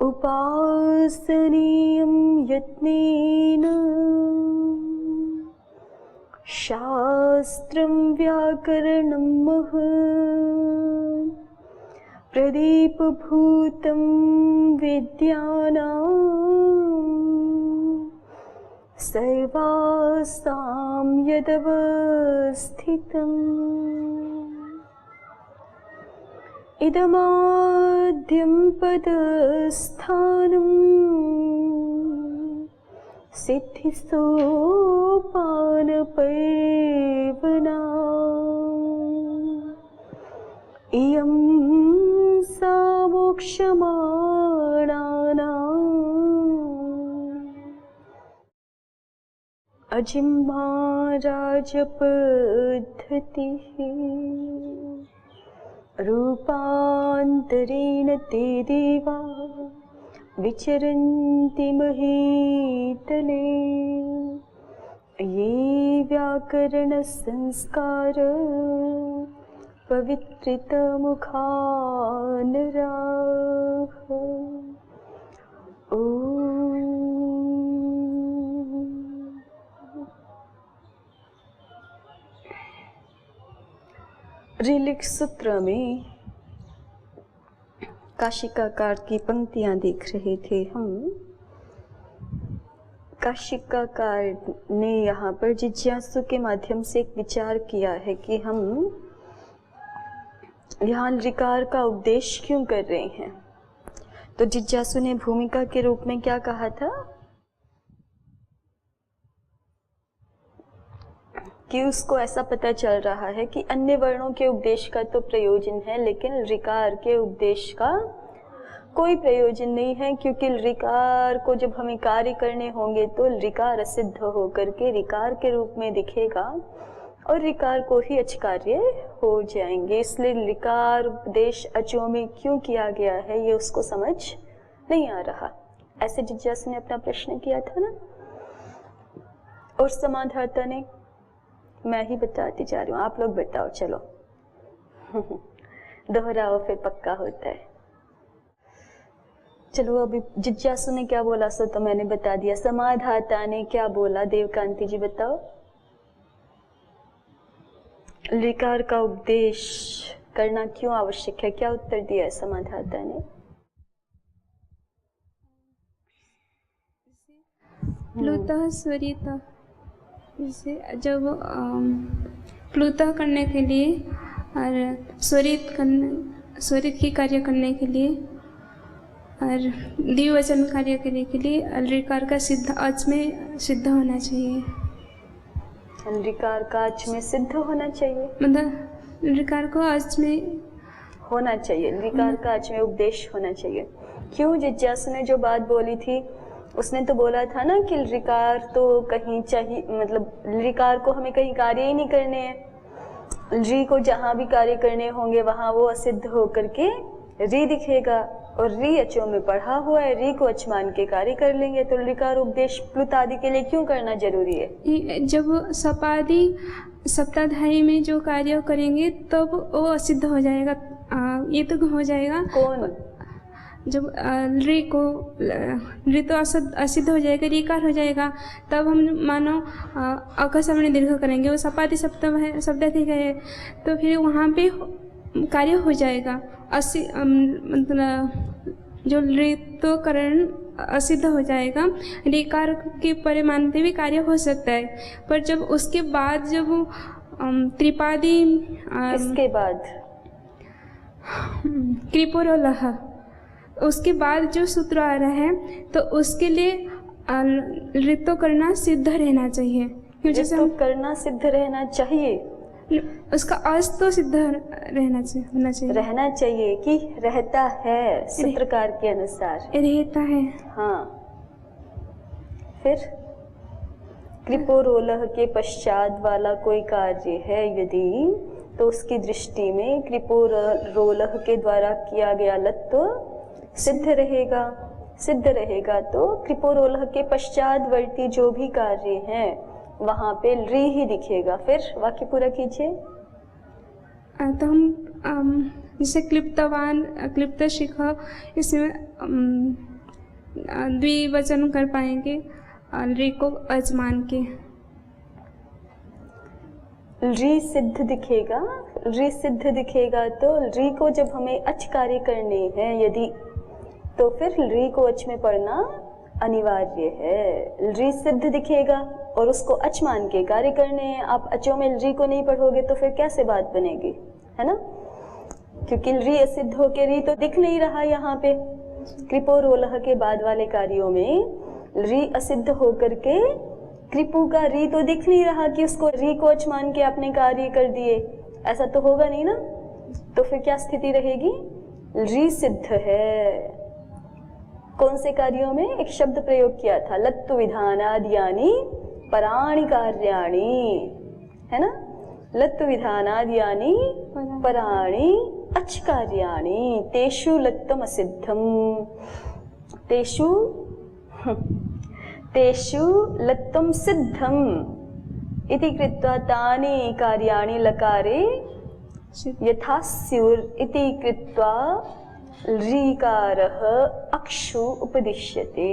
उपासनीयं यत्नेन शास्त्रं व्याकरणं महत् प्रदीपभूतं विद्यानां सर्वासां यदवस्थितम् इदमाद्यं पदस्थानं सिद्धिसोपानपर्वणा इयं सा मोक्षमाणानाम् अजिह्वा राजपद्धतिः रूपान्तरेण ते देवा विचरन्ति महीतले ये व्याकरणसंस्कार पवित्रितमुखा नराः। ऋलिक सूत्र में काशिकाकार की पंक्तियां देख रहे थे हम। काशिकाकार ने यहाँ पर जिज्ञासु के माध्यम से एक विचार किया है कि हम यहाँ ऋकार का उपदेश क्यों कर रहे हैं। तो जिज्ञासु ने भूमिका के रूप में क्या कहा था कि उसको ऐसा पता चल रहा है कि अन्य वर्णों के उपदेश का तो प्रयोजन है, लेकिन ऋकार के उपदेश का कोई प्रयोजन नहीं है, क्योंकि ऋकार को जब हमें कार्य करने होंगे तो ऋकार असिद्ध होकर के ऋकार के रूप में दिखेगा और ऋकार को ही अच कार्य हो जाएंगे। इसलिए ऋकार उपदेश अचों में क्यों किया गया है ये उसको समझ नहीं आ रहा। ऐसे जिज्ञासु ने अपना प्रश्न किया था ना, और समाधाता ने, मैं ही बताती जा रही हूँ, आप लोग बताओ, चलो दोहराओ फिर पक्का होता है। चलो अभी जिज्ञासु ने क्या बोला सो तो मैंने बता दिया, समाधाता ने क्या बोला देवकांति जी बताओ। ऋकार का उपदेश करना क्यों आवश्यक है, क्या उत्तर दिया है समाधाता ने? प्लुतः स्वरितः, जैसे जब प्लुतः करने के लिए और स्वरित की कार्य करने के लिए और द्विवचन कार्य करने के लिए ऋकार का सिद्ध अच में सिद्ध होना चाहिए। ऋकार का अच में सिद्ध होना चाहिए, मतलब ऋकार को अच में होना चाहिए, ऋकार का अच में उपदेश होना चाहिए। क्यों? जिज्ञासु ने जो बात बोली थी उसने तो बोला था ना कि ऋकार तो कहीं चाहिए, मतलब ऋकार को हमें कहीं कार्य ही नहीं करने हैं। ऋ को जहाँ भी कार्य करने होंगे वहाँ वो असिद्ध होकर के ऋ दिखेगा, और ऋ अचों में पढ़ा हुआ है, ऋ को अच मान के कार्य कर लेंगे। तो ऋकार उपदेश प्लुत आदि के लिए क्यों करना जरूरी है? जब सपादि सप्ताध्यायी में जो कार्य करेंगे तब वो असिद्ध हो जाएगा, ये तो हो जाएगा। कौन? जब ऋ तो असिद्ध हो जाएगा, ऋकार हो जाएगा, तब हम मानो अकस्मण दीर्घ करेंगे, वो सपादि सप्ताध्यायी है, तो फिर वहाँ पे कार्य हो जाएगा। मतलब जो ऋतुकरण असिद्ध हो जाएगा, ऋकार के परिमाण पे भी कार्य हो सकता है। पर जब उसके बाद जब त्रिपादी इसके बाद कृपोरोलह, उसके बाद जो सूत्र आ रहा है तो उसके लिए ऋतु करना सिद्ध रहना चाहिए। ऋतु करना सिद्ध रहना चाहिए, उसका अर्थ तो सिद्ध रहना चाहिए, होना चाहिए, रहना चाहिए कि रहता है, सूत्रकार के अनुसार रहता है। हाँ, फिर कृपोरोलह के पश्चात वाला कोई कार्य है यदि, तो उसकी दृष्टि में कृपोरोलह के द्वारा किया गया लत तो सिद्ध रहेगा। सिद्ध रहेगा तो कृपोरोलह के पश्चातवर्ती जो भी कार्य हैं वहाँ पे ऋ ही दिखेगा। फिर वाक्य पूरा कीजिए। तो हम जैसे क्लिप्तवान, क्लिप्त शिख, इसमें द्विवचन कर पाएंगे री को अच मान के। री सिद्ध दिखेगा, री सिद्ध दिखेगा तो री को जब हमें अच कार्य करने हैं यदि, तो फिर री को अच में पढ़ना अनिवार्य है। री सिद्ध दिखेगा और उसको अच मान के कार्य करने हैं। आप अचों में री को नहीं पढ़ोगे तो फिर कैसे बात बनेगी, है ना? क्योंकि री असिद्ध होके री तो दिख नहीं रहा यहाँ पे। कृपो रोलह के बाद वाले कार्यों में री असिद्ध होकर के कृपु का री तो दिख नहीं रहा कि उसको री को अच मान के आपने कार्य कर दिए, ऐसा तो होगा नहीं ना। तो फिर क्या स्थिति रहेगी? री सिद्ध है। कौन से कार्यों में? एक शब्द प्रयोग किया था, लत्तु विधानाद्यानि पराणि कार्याणि, है ना? लत्तु विधानाद्यानि पराणि अच कार्याणि तेषु लत्तम असिद्धम, तेषु लत्तम सिद्धम इति कृत्वा तानि कार्याणि लकारे यथा स्युर् इति कृत्वा ऋकारः अक्षु उपदिश्यते।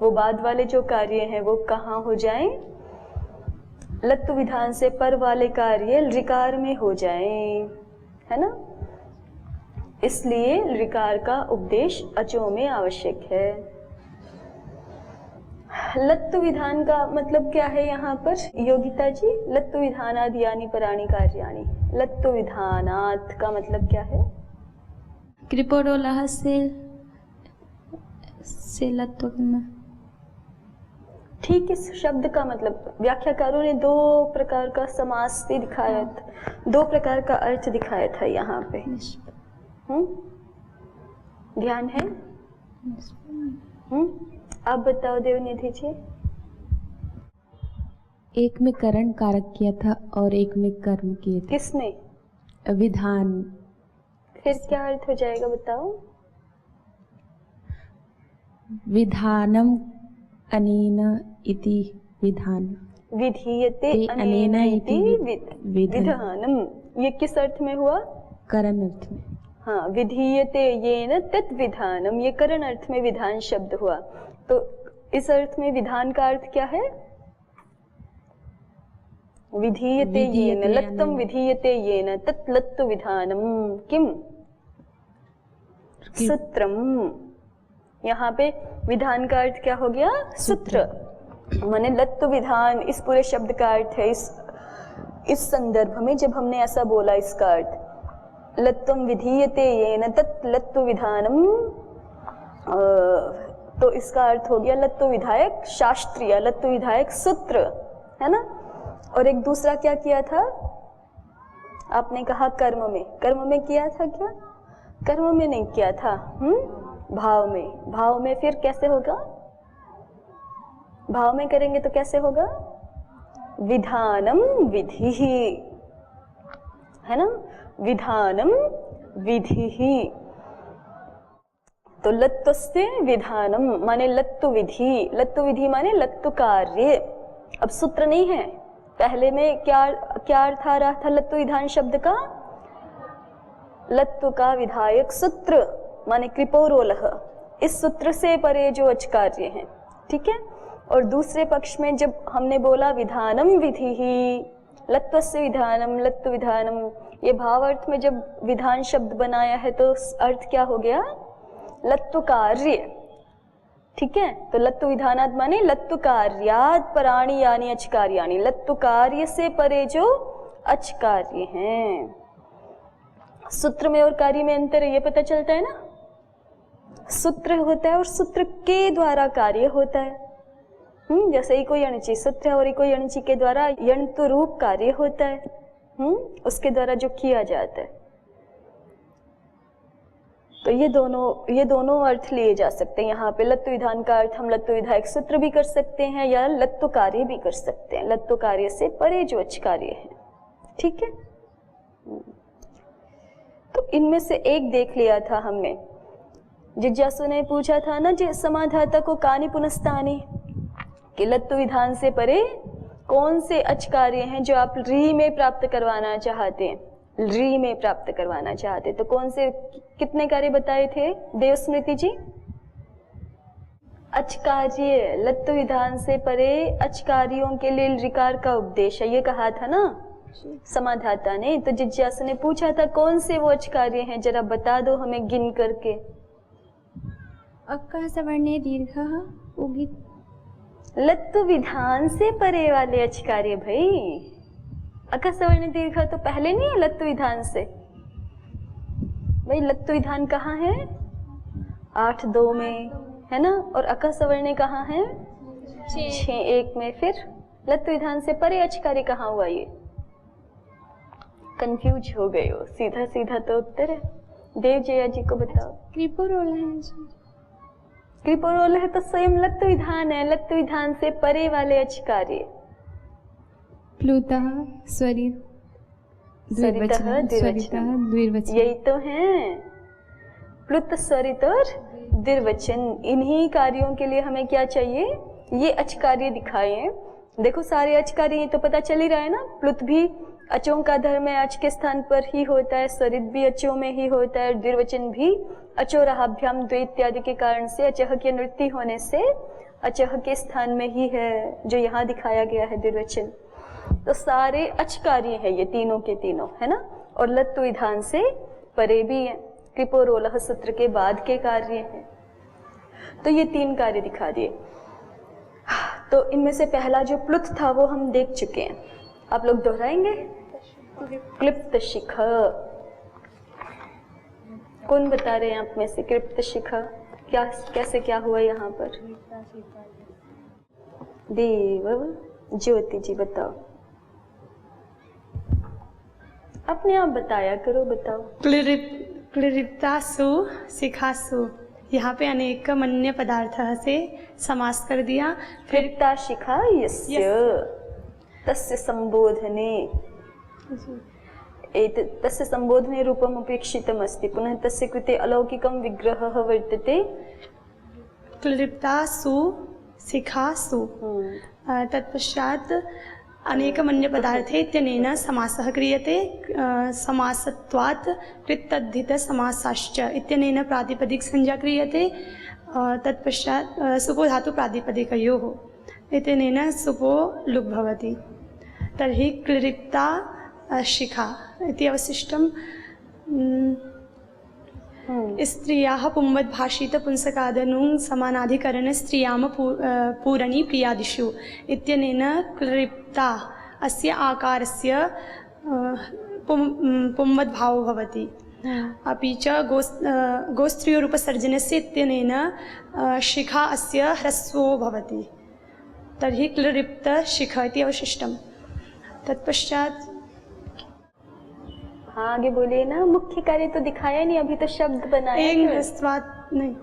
वो बाद वाले जो कार्य हैं वो कहाँ हो जाएं? लत्तु विधान से पर वाले कार्य ऋकार में हो जाएं, है ना? इसलिए ऋकार का उपदेश अचों में आवश्यक है। लत्तु विधान का मतलब क्या है यहाँ पर योगिता जी? लत्तु विधानाद्यानि पराणि कार्याणि, लत्तु विधानात् का मतलब क्या है? कृपोरोलह से लत्तु करना। ठीक, इस शब्द का मतलब व्याख्याकारों ने दो प्रकार का समास भी दिखाया था, दो प्रकार का अर्थ दिखाया था यहाँ पे। ध्यान है? आप बताओ देवनिधि जी। एक में करण कारक किया था और एक में कर्म किए थे। किसमें? विधान। फिर क्या अर्थ हो जाएगा बताओ? विधानम अनेन इति विधान, विधीयते अनेन इति विधानम। ये किस अर्थ में हुआ? करण अर्थ में। हाँ, विधीयते येन तत् विधानम, ये करण अर्थ में विधान शब्द हुआ। तो इस अर्थ में विधान का अर्थ क्या है? विधीयते येन लत्तम विधीयते येन तत् लत्तु विधानम किम सूत्रम। यहाँ पे विधान का अर्थ क्या हो गया? सूत्र। माने लत्तु विधान इस पूरे शब्द का अर्थ है। इस संदर्भ में जब हमने ऐसा बोला, इसका अर्थ लत्तम विधीयते येन तत् लत्तु विधानम, तो इसका अर्थ हो गया लत्तु विधायक शास्त्रीय, लत्तु विधायक सूत्र, है ना? और एक दूसरा क्या किया था आपने कहा? कर्म में। कर्म में किया था क्या? कर्म में नहीं किया था, भाव में। भाव में फिर कैसे होगा? भाव में करेंगे तो कैसे होगा? विधानम विधि, है ना? विधानम विधि। तो लत्तुस्ते विधानम माने लत्तु विधि, लत्तु विधि माने लत्तु कार्य। अब सूत्र नहीं है। पहले में क्या अर्थ आ रहा था लत्तु विधान शब्द का? लत्तु का विधायक सूत्र माने कृपोरोलह, इस सूत्र से परे जो अच कार्य हैं, ठीक है? और दूसरे पक्ष में जब हमने बोला विधानम विधि ही, लत्वस्य विधानम, लत्तु विधानम, ये भाव अर्थ में जब विधान शब्द बनाया है तो अर्थ क्या हो गया? लत्तु कार्य, ठीक है? तो लत्तु विधानात् माने लत्तु कार्यात् पराणि यानि अच कार्याणि, लत्तु कार्य से परे जो अच कार्य हैं। सूत्र में और कार्य में अंतर है, ये पता चलता है ना? सूत्र होता है और सूत्र के द्वारा कार्य होता है। जैसे ही कोई यणचि सूत्र है और ही कोई यणचि के द्वारा यंतु रूप कार्य होता है, उसके द्वारा जो किया जाता है। तो ये दोनों अर्थ लिए जा सकते हैं यहाँ पे। लत्तु विधान का अर्थ हम लत्तु विधायक सूत्र भी कर सकते हैं या लत्तु कार्य भी कर सकते हैं, लत्तु कार्य से परे जो अच कार्य है, ठीक है? तो इनमें से एक देख लिया था हमने। जिज्ञासु ने पूछा था ना जे समाधाता को कानि पुनस्तानि, कि लत्तु विधान से परे कौन से अच कार्य हैं जो आप री में प्राप्त करवाना चाहते हैं, री में प्राप्त करवाना चाहते। तो कौन से, कितने कार्य बताए थे देवस्मृति जी? अचकार्य, लत्व विधान से परे अचकार्यों के लिए ऋकार का उपदेश है, ये कहा था ना समाधाता ने। तो जिज्ञासु ने पूछा था कौन से वो अचकार्य हैं, जरा बता दो हमें गिन करके। अक्का सवर्णे दीर्घः उगित। लत्व विधान से परे वाले अचकार्य भाई। अका सवर्ण दीर्घ तो पहले नहीं है लत्व विधान से भाई। लत्व विधान कहाँ है? 8-2 में है ना, और अका सवर्ण कहाँ है? 6-1 में। फिर लत्व विधान से परे अचकार्य कहाँ हुआ? ये कंफ्यूज हो गए हो। सीधा सीधा तो उत्तर है। देव जया जी को बताओ। कृपोरोल है जी। कृपोरोल है तो स्वयं लत्व विधान है। लत्व विधान से परे वाले अचकार्य प्लुतः स्वरित द्विर्वचन, स्वरितः द्विर्वचन। यही तो है, प्लुत स्वरित और द्विर्वचन। इन्हीं कार्यों के लिए हमें क्या चाहिए? ये अचकार्य दिखाए हैं। देखो सारे अचकार्य ये तो पता चल ही रहा है ना। प्लुत भी अचों का धर्म है, अच के स्थान पर ही होता है। स्वरित भी अचों में ही होता है। द्विर्वचन भी अचो रहाभ्याम द्वे इत्यादि के कारण से अचह की अनुवृत्ति होने से अचह के स्थान में ही है, जो यहाँ दिखाया गया है द्विर्वचन। तो सारे अचकार्य है ये तीनों के तीनों, है ना। और लत्व विधान से परे भी है। कृपोरोलह सूत्र के बाद के कार्य हैं। तो ये 3 कार्य दिखा दिए। तो इनमें से पहला जो प्लुत था वो हम देख चुके हैं। आप लोग दोहराएंगे? क्लिप्त शिखा। कौन बता रहे हैं आप में से? क्लिप्त शिखा क्या, कैसे क्या हुआ यहाँ पर? देव ज्योति जी बताओ। अपने आप बताया करो, बताओ। क्लिप्तासु शिखासु, यहाँ पे अनेक मन्य पदार्थ से समास कर दिया। फिर क्लिप्ता शिखा यस्य तस्य संबोधने, तस्य संबोधने रूपम अपेक्षितम् अस्ति। पुनः तस्य कृते अलौकिकं विग्रहः वर्तते। क्लिप्तासु शिखासु तत्पश्चात् अनेकमन्य पदार्थे इत्यनेन समासः क्रियते। समासत्वात् कृत्तद्धित समासाश्च इत्यनेन प्रातिपदिक संज्ञा क्रियते। तत्पश्चात् सुपो धातु प्रातिपदिकयोः इत्यनेन सुपो लुक् भवति। तर्हि क्लिप्ता शिखा इति अवशिष्टं। स्त्रियाः पुंवद्भाषित पुंसकादनुं समानाधिकरण स्त्रियाम पूरणी प्रियादिषु इत्यनेन क्लिप्ता अस्य आकारस्य पुंवद्भावो भवति। अपि च गोस्त्रियोरुपसर्जनस्य इत्यनेन शिखा अस्य ह्रस्वो भवति। तर्हि क्लिप्त शिखा इति अवशिष्टं। तत्पश्चात् हाँ आगे बोलिए ना। मुख्य कार्य तो दिखाया नहीं, अभी तो शब्द बनाया। नहीं,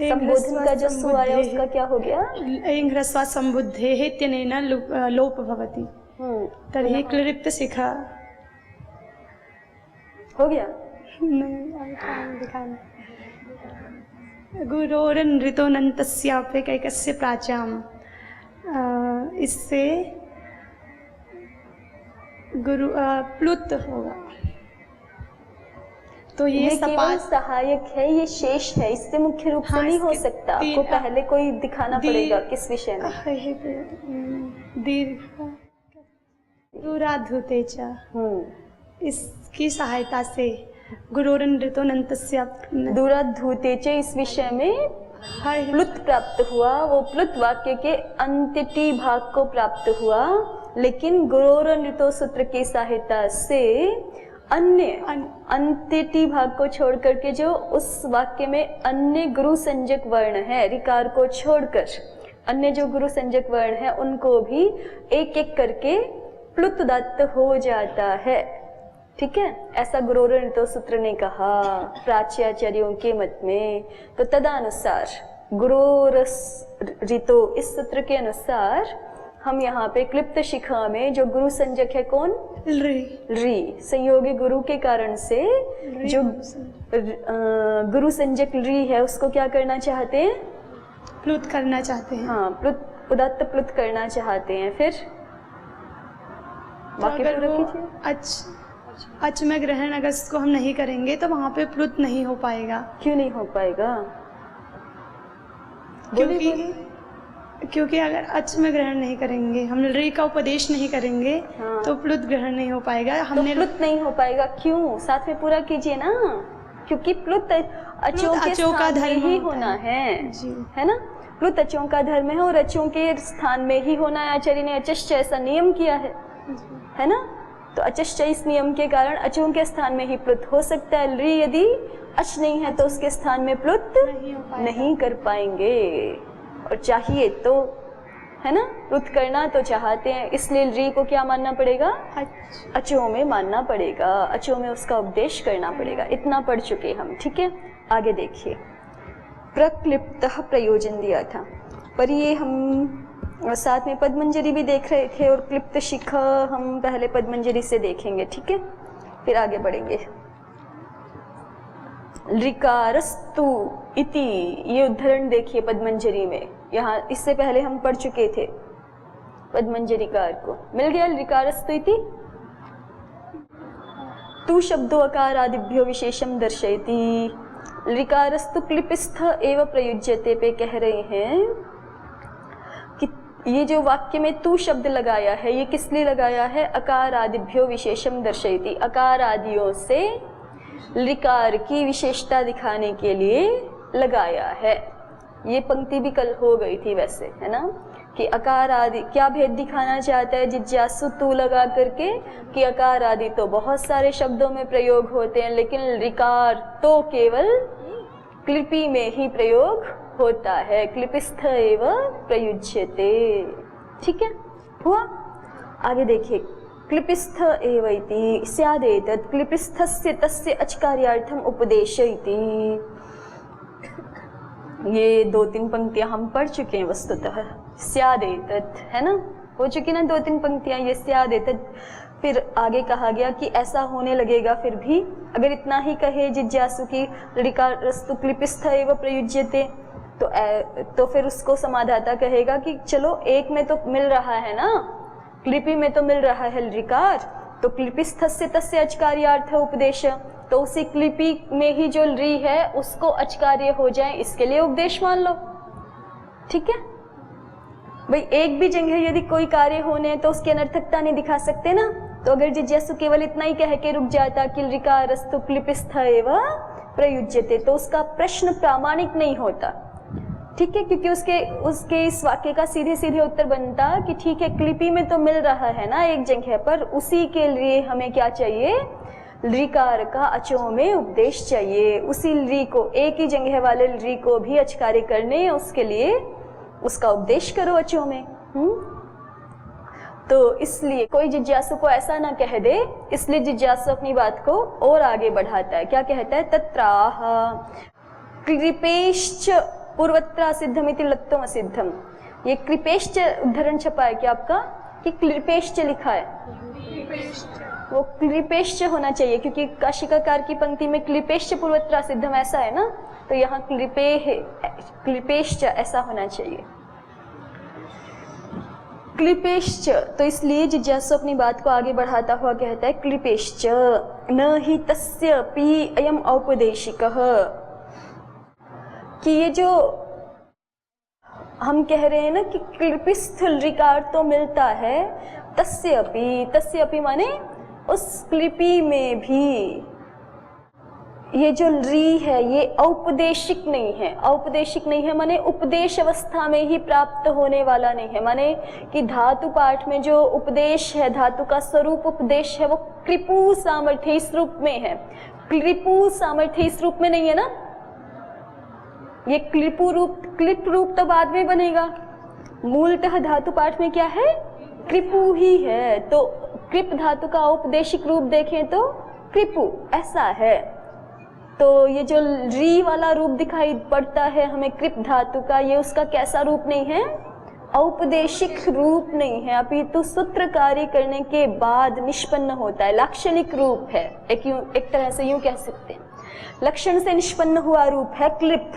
संबोधन का जो सु आया उसका क्या हो गया? ह्रस्वात् संबुद्धेः इत्यनेन लोप भवति। तर्हि क्लिप्त शिखा हो गया। गुरोरनृतोऽनन्तस्याप्यकैकस्य प्राच्याम्, इससे गुरु प्लुत होगा। तो ये केवल सहायक है, ये शेष है, इससे मुख्य रूप से नहीं हो सकता। आपको पहले कोई दिखाना पड़ेगा किस विषय में। दीर्घ दूराधुते च, इसकी सहायता से गुरोरनृतोऽनन्तस्य दूराधुते च इस विषय में प्लुत प्राप्त हुआ। वो प्लुत वाक्य के अंत्यटी भाग को प्राप्त हुआ, लेकिन गुरोरनृतो सूत्र की सहायता से अन्य अंत्यटी भाग को छोड़ करके जो उस वाक्य में अन्य गुरु संज्ञक वर्ण है, ऋकार को छोड़कर अन्य जो गुरु संज्ञक वर्ण है उनको भी एक एक करके प्लुत उदात्त हो जाता है। ठीक है, ऐसा गुरोरनृतो सूत्र ने कहा प्राच्याचार्यों के मत में। तो तदानुसार गुरोरनृतो इस सूत्र के अनुसार हम यहाँ पे क्लिप्त शिखा में जो गुरु संज्ञक है कौन? री। संयोगी गुरु के कारण से जो गुरु संज्ञक री है उसको क्या करना चाहते हैं? प्लुत करना चाहते हैं। हाँ, प्लुत उदात्त प्लुत करना चाहते हैं। फिर वाक्य पूरा कीजिए। अच में ग्रहण अगर इसको हम नहीं करेंगे तो वहाँ पे प्लुत नहीं हो पाएगा। क्यों नहीं हो पाएगा? क्योंकि अगर अच में ग्रहण नहीं करेंगे, हम री का उपदेश नहीं करेंगे, हाँ। तो प्लुत ग्रहण नहीं हो पाएगा। तो हमने प्लुत नहीं हो पाएगा क्यों? साथ में पूरा कीजिए ना, क्योंकि प्लुत अचों के अचों का स्थान में धर्म ही होता होना है जी। है ना। प्लुत अचों का धर्म है और अचों के स्थान में ही होना है। आचार्य ने अचश्च ऐसा नियम किया है ना। तो अचश्च इस नियम के कारण अचों के स्थान में ही प्लुत हो सकता है। री यदि अच नहीं है तो उसके स्थान में प्लुत नहीं कर पाएंगे, और चाहिए तो, है ना, प्लुत करना तो चाहते हैं, इसलिए री को क्या मानना पड़ेगा? अचों में मानना पड़ेगा, अचों में उसका उपदेश करना पड़ेगा। इतना पढ़ चुके हम, ठीक है। आगे देखिए, प्रक्लिप्तः प्रयोजन दिया था, पर ये हम साथ में पद्मंजरी भी देख रहे थे, और क्लिप्त शिखा हम पहले पद्मंजरी से देखेंगे, ठीक है, फिर आगे बढ़ेंगे। ऋकारस्तु इति, ये उद्धरण देखिए पद्मंजरी में, यहाँ इससे पहले हम पढ़ चुके थे पद्मंजरी का अर्थ को। मिल गया ऋकारस्तु इति। तु शब्दो अकारादिभ्यो विशेषम दर्शयति। ऋकारस्तु क्लिपिस्थ एव प्रयुज्यते पे कह रहे हैं कि ये जो वाक्य में तू शब्द लगाया है, ये किस लिए लगाया है? अकार आदिभ्यो विशेषम दर्शयति, अकार आदियों से ऋकार की विशेषता दिखाने के लिए लगाया है। ये पंक्ति भी कल हो गई थी वैसे, है ना, कि अकार आदि क्या भेद दिखाना चाहता है जिज्ञासु तू लगा करके, कि अकार आदि तो बहुत सारे शब्दों में प्रयोग होते हैं, लेकिन ऋकार तो केवल क्लिपि में ही प्रयोग होता है। क्लिपिस्थ एव प्रयुज्यते, ठीक है, हुआ। आगे देखिए, क्लिपिस्थ एव इति स्यादेतत् क्लिपिस्थस्य तस्य अचकार्यार्थम उपदेश इति। ये 2-3 पंक्तियां हम पढ़ चुके हैं वस्तुतः। स्यादेतत्, है ना, हो चुकी ना 2-3 पंक्तियां, ये स्यादेतत्। फिर आगे कहा गया कि ऐसा होने लगेगा, फिर भी अगर इतना ही कहे जिज्ञासु की ऋकारस्तु क्लिपिस्थ एव प्रयुज्यते, तो फिर उसको समाधाता कहेगा कि चलो एक में तो मिल रहा है ना, क्लिपि में तो मिल रहा है ऋकार, तो क्लिपिस्थस्य तस्य अचकार्यार्थ उपदेश, तो उसी क्लिपि में ही जो री है उसको अचकार्य हो जाए, इसके लिए उपदेश मान लो, ठीक है भाई। एक भी जगह यदि कोई कार्य होने तो उसकी अनर्थकता नहीं दिखा सकते ना। तो अगर जिज्ञासु केवल इतना ही कह के रुक जाता कि ऋकारस्तु क्लिपिस्थ एव प्रयुज्यते, तो उसका प्रश्न प्रामाणिक नहीं होता, ठीक है, क्योंकि उसके इस वाक्य का सीधे सीधे उत्तर बनता कि ठीक है, क्लिपि में तो मिल रहा है ना एक जगह पर, उसी के लिए हमें क्या चाहिए? ऋकार का अचों में उपदेश चाहिए। उसी री को, एक ही जगह वाले री को भी अचकार्य करने, उसके लिए उसका उपदेश करो अचों में। तो इसलिए कोई जिज्ञासु को ऐसा ना कह दे, इसलिए जिज्ञासु अपनी बात को और आगे बढ़ाता है। क्या कहता है? तत्राह कृपेश्च पूर्वत्र सिद्धमिति लत्तम असिद्धम। ये कृपेश्च उद्धरण छपा है क्या आपका, कि क्लिपेश्च लिखा है? वो क्लिपेश्च होना चाहिए, क्योंकि काशिकाकार की पंक्ति में क्लिपेश्च पूर्वत्र सिद्धम ऐसा है ना, तो यहाँ क्लिपेश्च ऐसा होना चाहिए, क्लिपेश्च। तो इसलिए जिज्ञासु अपनी बात को आगे बढ़ाता हुआ कहता है क्लिपेश्च न हि तस्य पि अयम औपदेशिकः, कि ये जो हम कह रहे हैं ना कि क्लिपिस्थ ऋकार तो मिलता है, तस्य अपि माने उस क्लिपि में भी ये जो री है ये औपदेशिक नहीं है। औपदेशिक नहीं है माने उपदेश अवस्था में ही प्राप्त होने वाला नहीं है, माने कि धातु पाठ में जो उपदेश है, धातु का स्वरूप उपदेश है, वो कृपु सामर्थ्य इस रूप में है। क्लिपु सामर्थ्य इस रूप में नहीं है ना, ये क्लिप रूप तो बाद में बनेगा। मूलतः धातु पाठ में क्या है? कृपु ही है। तो कृप धातु का औपदेशिक रूप देखें तो कृपु ऐसा है। तो ये जो री वाला रूप दिखाई पड़ता है हमें कृप धातु का, ये उसका कैसा रूप नहीं है? औपदेशिक रूप नहीं है, अपितु सूत्र कार्य करने के बाद निष्पन्न होता है, लाक्षणिक रूप है। एक तरह से यूं कह सकते हैं, लक्षण से निष्पन्न हुआ रूप है क्लिप,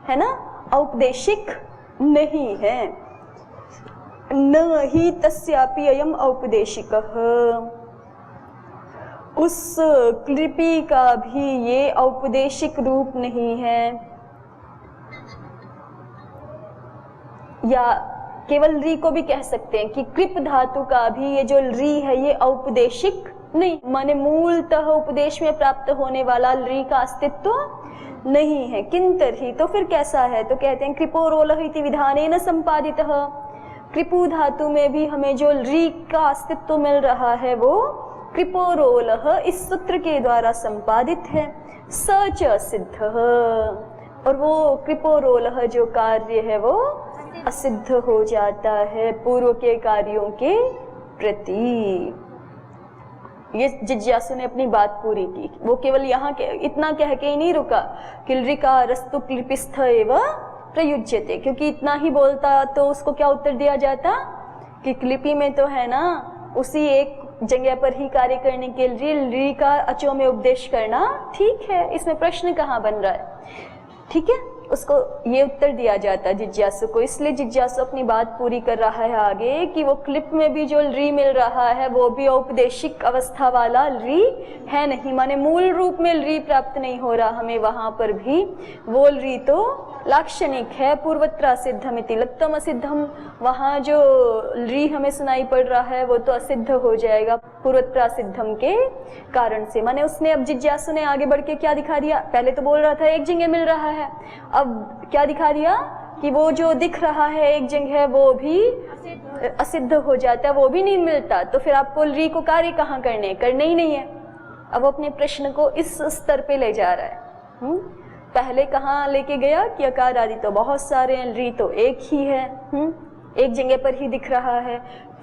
है ना, औपदेशिक नहीं है। न ही तस्यापि अयम औपदेशिकः, उस क्लिपि का भी ये औपदेशिक रूप नहीं है। या केवल री को भी कह सकते हैं कि कृप धातु का भी ये जो री है ये औपदेशिक नहीं, माने मूलतः उपदेश में प्राप्त होने वाला री का अस्तित्व नहीं है। किंतर ही, तो फिर कैसा है? तो कहते हैं कृपोरोलह इति विधानेन संपादितः। कृपु धातु में भी हमें जो री का अस्तित्व मिल रहा है वो कृपोरोलह इस सूत्र के द्वारा संपादित है। सच सिद्ध, और वो कृपोरोलह जो कार्य है वो असिद्ध हो जाता है पूर्व के कार्यों के प्रति। ये जिज्ञासु ने अपनी बात पूरी की। वो केवल यहाँ के इतना कह के ही नहीं रुका कि ऋकारस्तु क्लिपिस्थ एव प्रयुज्यते, क्योंकि इतना ही बोलता तो उसको क्या उत्तर दिया जाता कि क्लिपि में तो है ना उसी एक जगह पर ही कार्य करने के लिए री का अचो में उपदेश करना ठीक है, इसमें प्रश्न कहाँ बन रहा है? ठीक है, उसको ये उत्तर दिया जाता जिज्ञासु को। इसलिए जिज्ञासु अपनी बात पूरी कर रहा है आगे कि वो क्लिप में भी जो री मिल रहा है वो भी औपदेशिक अवस्था वाला री है नहीं, माने मूल रूप में री प्राप्त नहीं हो रहा हमें वहां पर भी। वो री तो लाक्षणिक है, पूर्वत्र सिद्धम इति लत्तम असिद्धम। वहां जो री हमें सुनाई पड़ रहा है वो तो असिद्ध हो जाएगा पूर्वत्र सिद्धम के कारण से। माने उसने अब जिज्ञासु ने आगे बढ़ के क्या दिखा दिया? पहले तो बोल रहा था एक जगह मिल रहा है, अब क्या दिखा दिया कि वो जो दिख रहा है एक जगह वो भी असिद्ध हो जाता है, वो भी नहीं मिलता। तो फिर आपको री को कार्य कहाँ करने ही नहीं है। अब वो अपने प्रश्न को इस स्तर पे ले जा रहा है। पहले कहाँ लेके गया कि अकार आदि तो बहुत सारे हैं, री तो एक ही है, एक जगह पर ही दिख रहा है।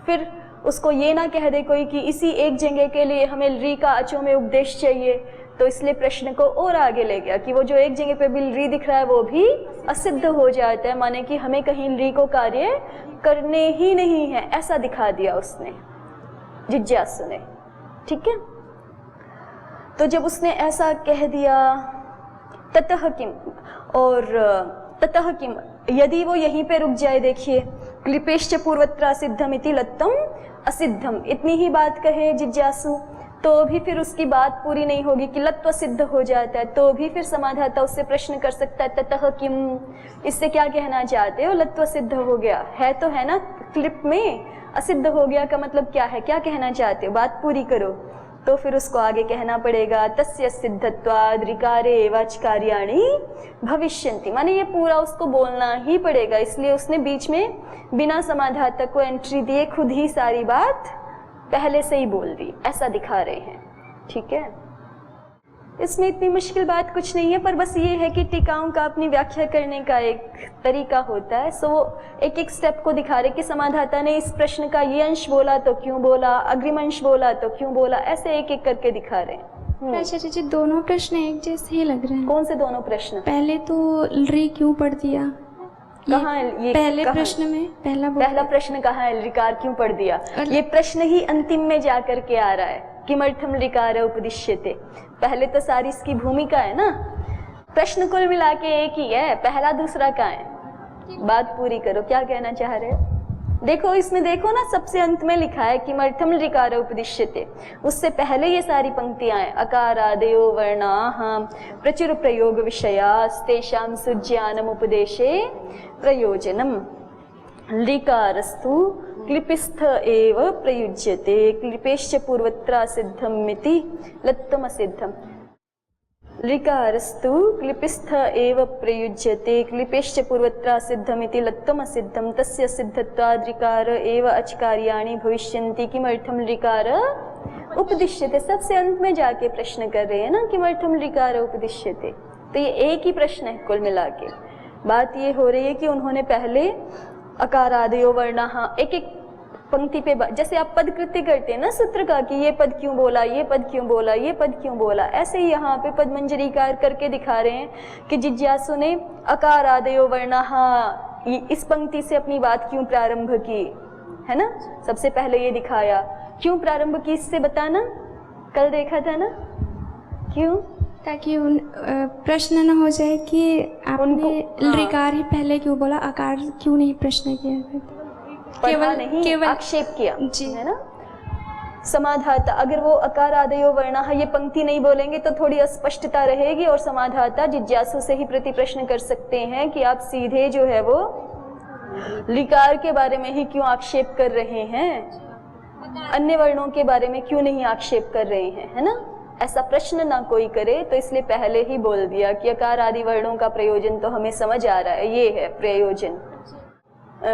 फिर उसको ये ना कह दे कोई कि इसी एक जगह के लिए हमें री का अचो में उपदेश चाहिए, तो इसलिए प्रश्न को और आगे ले गया कि वो जो एक जगह पे भी री दिख रहा है वो भी असिद्ध हो जाता है, माने कि हमें कहीं री को कार्य करने ही नहीं है, ऐसा दिखा दिया उसने जिज्ञासु ने। ठीक है, तो जब उसने ऐसा कह दिया ततः किम, और ततः किम यदि वो यहीं पे रुक जाए, देखिए क्लिपेश्च पूर्वत्र सिद्धम इति लत्तम असिद्धम, इतनी ही बात कहे जिज्ञासु तो भी फिर उसकी बात पूरी नहीं होगी कि लत्व सिद्ध हो जाता है। तो भी फिर समाधाता उससे प्रश्न कर सकता है ततः किम, इससे क्या कहना चाहते हो? लत्व सिद्ध हो गया है तो है ना क्लिप में, असिद्ध हो गया का मतलब क्या है, क्या कहना चाहते हो? बात पूरी करो। तो फिर उसको आगे कहना पड़ेगा तस्य सिद्धत्वाद् ऋकारे एवाच कार्याणि भविष्यन्ति, माने ये पूरा उसको बोलना ही पड़ेगा। इसलिए उसने बीच में बिना समाधाता को एंट्री दिए खुद ही सारी बात पहले से ही बोल दी, ऐसा दिखा रहे हैं। ठीक है, इसमें इतनी मुश्किल बात कुछ नहीं है, पर बस ये है कि टीकाओं का अपनी व्याख्या करने का एक तरीका होता है। सो वो एक एक स्टेप को दिखा रहे कि समाधाता ने इस प्रश्न का ये अंश बोला तो क्यों बोला, अग्रिम अंश बोला तो क्यों बोला, ऐसे एक एक करके दिखा रहे हैं। आचार्य जी दोनों प्रश्न एक जैसे ही लग रहे हैं। कौन से दोनों प्रश्न? पहले तो री क्यों पढ़ दिया, कहाँ ये पहले प्रश्न में पहला प्रश्न कहाँ है, ऋकार क्यों पढ़ दिया? ये प्रश्न ही अंतिम में जा करके आ रहा है, किमर्थम ऋकार उपदिश्यते। पहले तो सारी इसकी भूमिका है ना, प्रश्न कुल मिला के एक ही है, पहला दूसरा कहाँ है? बात पूरी करो, क्या कहना चाह रहे हो? देखो इसमें देखो ना, सबसे अंत में लिखा है किमर्थम ऋकार उपदिश्यते, उससे पहले ये सारी पंक्तियां हैं। अकारादयो वर्णाः प्रचुर प्रयोग विषयास्तेषां सुज्ञानम उपदेशे प्रयोजनम, ऋकारस्तु क्लिपिस्थ एव प्रयुज्यते, क्लिपेश्च पूर्वत्र सिद्धम इति लत्तम असिद्धम। ऋकारस्तु क्लिपिस्थ एव प्रयुज्यते, क्लिपेश्च पूर्वत्र सिद्धम इति लत्तम असिद्धम, तस्य सिद्धत्वाद् ऋकार एव अच कार्याणि भविष्यन्ति, किमर्थम ऋकार उपदिश्यते। सबसे अंत में जाके प्रश्न कर रहे हैं ना, किमर्थम ऋकार उपदिश्यते। तो ये एक ही प्रश्न है कुल मिला के। बात ये हो रही है कि उन्होंने पहले अकारादयो वर्णाः एक एक पंक्ति पे, जैसे आप पद कृत्य करते हैं ना सूत्र का कि ये पद क्यों बोला, ये पद क्यों बोला, ये पद क्यों बोला, ऐसे ही यहाँ पे पद मंजरीकार करके दिखा रहे हैं कि जिज्ञासु ने अकारादयो वर्णाः इस पंक्ति से अपनी बात क्यों प्रारंभ की, है ना। सबसे पहले ये दिखाया, क्यों प्रारंभ की इससे बताना, कल देखा था ना, क्यों? ताकि उन प्रश्न न हो जाए कि आपने ऋकार ही पहले क्यों बोला, आकार क्यों नहीं प्रश्न किया, केवल आक्षेप किया जी, है ना। समाधाता अगर वो अकारादयो वर्णाः ये पंक्ति नहीं बोलेंगे तो थोड़ी अस्पष्टता रहेगी, और समाधाता जिज्ञासु से ही प्रति प्रश्न कर सकते हैं कि आप सीधे जो है वो ऋकार के बारे में ही क्यों आक्षेप कर रहे हैं, अन्य वर्णों के बारे में क्यों नहीं आक्षेप कर रहे हैं, है ना। ऐसा प्रश्न ना कोई करे, तो इसलिए पहले ही बोल दिया कि अकार आदि वर्णों का प्रयोजन तो हमें समझ आ रहा है, ये है प्रयोजन।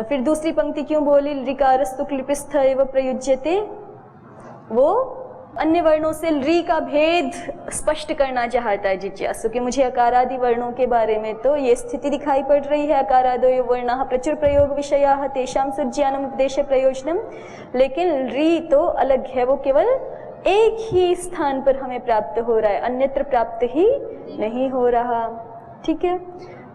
फिर दूसरी पंक्ति क्यों बोली, ऋकारस्तु क्लिपिस्थ एव प्रयुज्यते, वो अन्य वर्णों से ऋ का भेद स्पष्ट करना चाहता है जिज्ञासु कि मुझे अकारादि वर्णों के बारे में तो ये स्थिति दिखाई पड़ रही है, अकारादयो वर्णाः प्रचुर प्रयोग विषयाः तेषां सुज्ञानम उपदेश प्रयोजनम, लेकिन ऋ तो अलग है, वो केवल एक ही स्थान पर हमें प्राप्त हो रहा है, अन्यत्र प्राप्त ही नहीं हो रहा। ठीक है,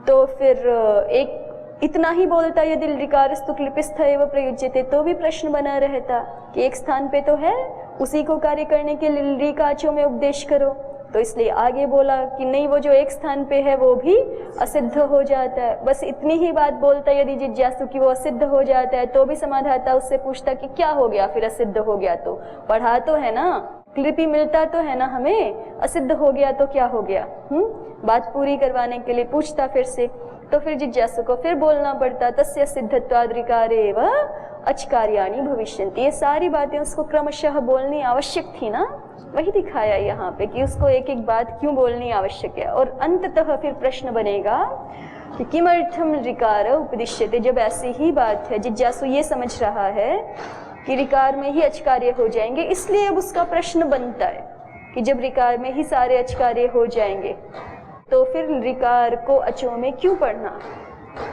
तो फिर एक इतना ही बोलता यदि ऋकारस्तु क्लिपिस्थ एव प्रयुज्यते, तो भी प्रश्न बना रहता कि एक स्थान पे तो है, उसी को कार्य करने के लिए ऋ का अचो में उपदेश करो। तो इसलिए आगे बोला कि नहीं, वो जो एक स्थान पे है वो भी असिद्ध हो जाता है। बस इतनी ही बात बोलता यदि जिज्ञासु की वो असिद्ध हो जाता है, तो भी समाधाता उससे पूछता कि क्या हो गया फिर असिद्ध हो गया तो, पढ़ा तो है ना, क्लिपी मिलता तो है ना हमें, असिद्ध हो गया तो क्या हो गया। बात पूरी करवाने के लिए पूछता फिर से, तो फिर जिज्ञासु को फिर बोलना पड़ता तस्य सिद्धत्वाद् ऋकारेव अचकार्याणि भविष्यन्ति। ये सारी बातें उसको क्रमशः बोलनी आवश्यक थी ना, वही दिखाया यहाँ पे कि उसको एक एक बात क्यों बोलनी आवश्यक है। और अंततः फिर प्रश्न बनेगा कि किमर्थम ऋकार उपदिश्यते, जब ऐसी ही बात है, जिज्ञासु ये समझ रहा है कि ऋकार में ही अचकार्य हो जाएंगे, इसलिए अब उसका प्रश्न बनता है कि जब ऋकार में ही सारे अचकार्य हो जाएंगे तो फिर ऋकार को अचो में क्यों पढ़ना,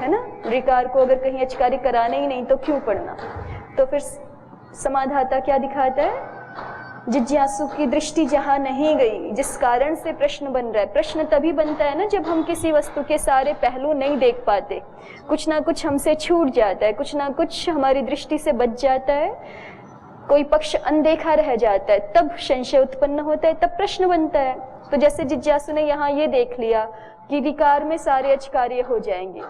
है ना। ऋकार को अगर कहीं अचकार्य कराना ही नहीं तो क्यों पढ़ना। तो फिर समाधाता क्या दिखाता है, जिज्ञासु की दृष्टि जहाँ नहीं गई, जिस कारण से प्रश्न बन रहा है। प्रश्न तभी बनता है ना जब हम किसी वस्तु के सारे पहलू नहीं देख पाते, कुछ ना कुछ हमसे छूट जाता है, कुछ ना कुछ हमारी दृष्टि से बच जाता है, कोई पक्ष अनदेखा रह जाता है, तब संशय उत्पन्न होता है, तब प्रश्न बनता है। तो जैसे जिज्ञासु ने यहाँ ये देख लिया कि विकार में सारे अचकार्य हो जाएंगे,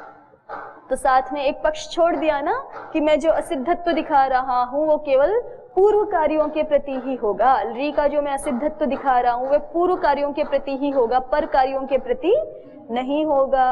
तो साथ में एक पक्ष छोड़ दिया ना कि मैं जो असिद्धत्व दिखा रहा हूँ वो केवल पूर्व कार्यों के प्रति ही होगा, ऋ का जो मैं असिद्धत्व दिखा रहा हूँ वह पूर्व कार्यों के प्रति ही होगा, पर कार्यों के प्रति नहीं होगा।